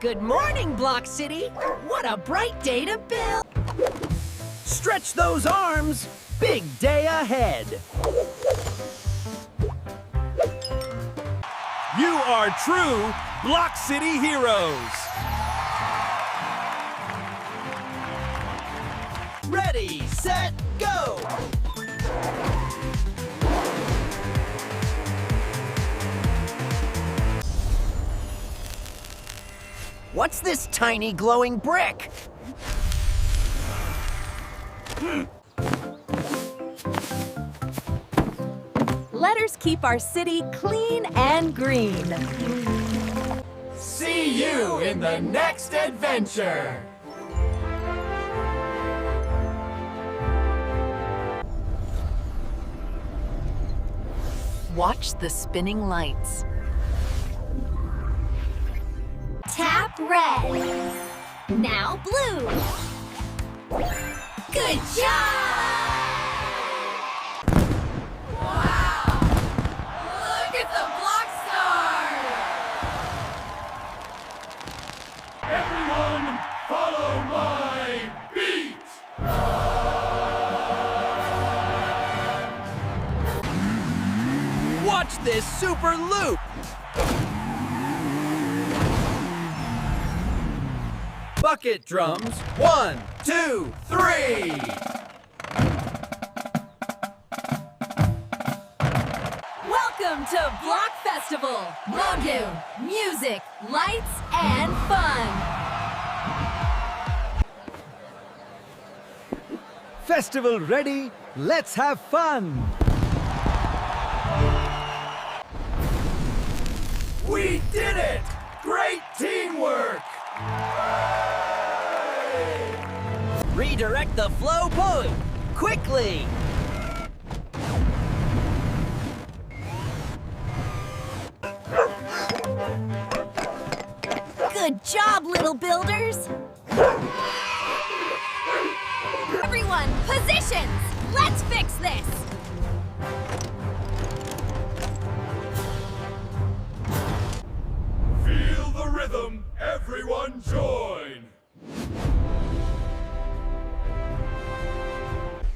Good morning, Block City. What a bright day to build. Stretch those arms. Big day ahead. You are true Block City heroes. Ready, set, go! What's this tiny glowing brick? Let us keep our city clean and green. See you in the next adventure! Watch the spinning lights. Tap red. Now blue. Good job! Wow! Look at the block star! Everyone, follow my beat! Watch this super loop! Bucket drums, 1, 2, 3! Welcome to Block Festival! Loudon, music, lights, and fun! Festival ready? Let's have fun! We did it! Great teamwork! Redirect the flow point, quickly! Good job, little builders! Everyone, positions! Let's fix this! Feel the rhythm, everyone join!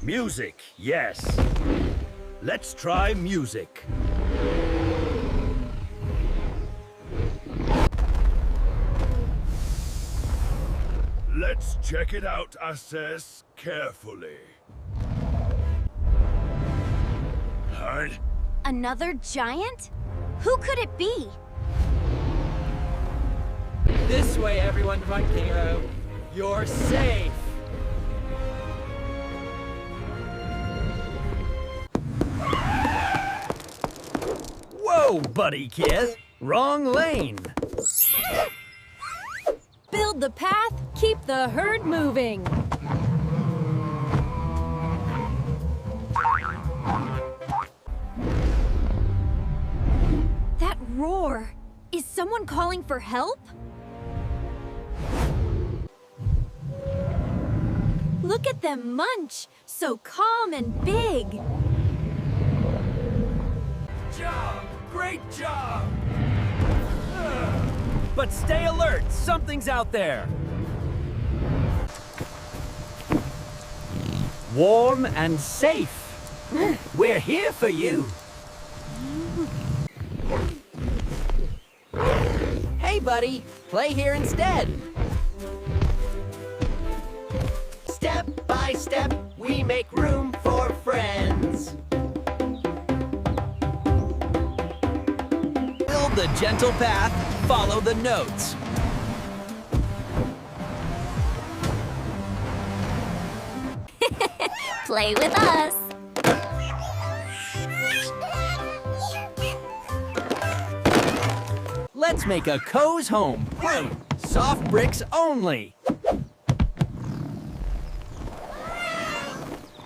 Music, yes. Let's try music. Let's check it out, assess carefully. Hard. Another giant? Who could it be? This way, everyone, my hero. You're safe. Whoa, buddy kid. Wrong lane. Build the path, keep the herd moving. That roar! Is someone calling for help? Look at them munch! So calm and big! Job! Great job! But stay alert! Something's out there! Warm and safe. We're here for you. Hey, buddy, play here instead. Step by step, we make room for friends. Build the gentle path, follow the notes. Play with us! Let's make a co's home. Soft bricks only.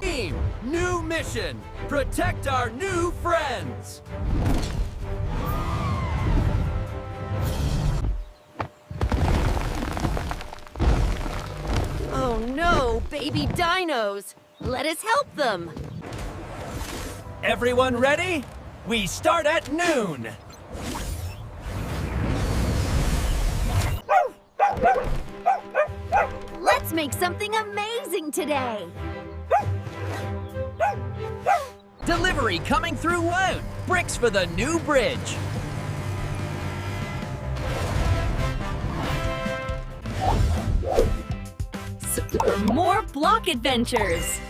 Team, new mission. Protect our new friends. Oh no, baby dinos! Let us help them! Everyone ready? We start at noon. Let's make something amazing today. Delivery coming through Wound. Bricks for the new bridge. For more block adventures.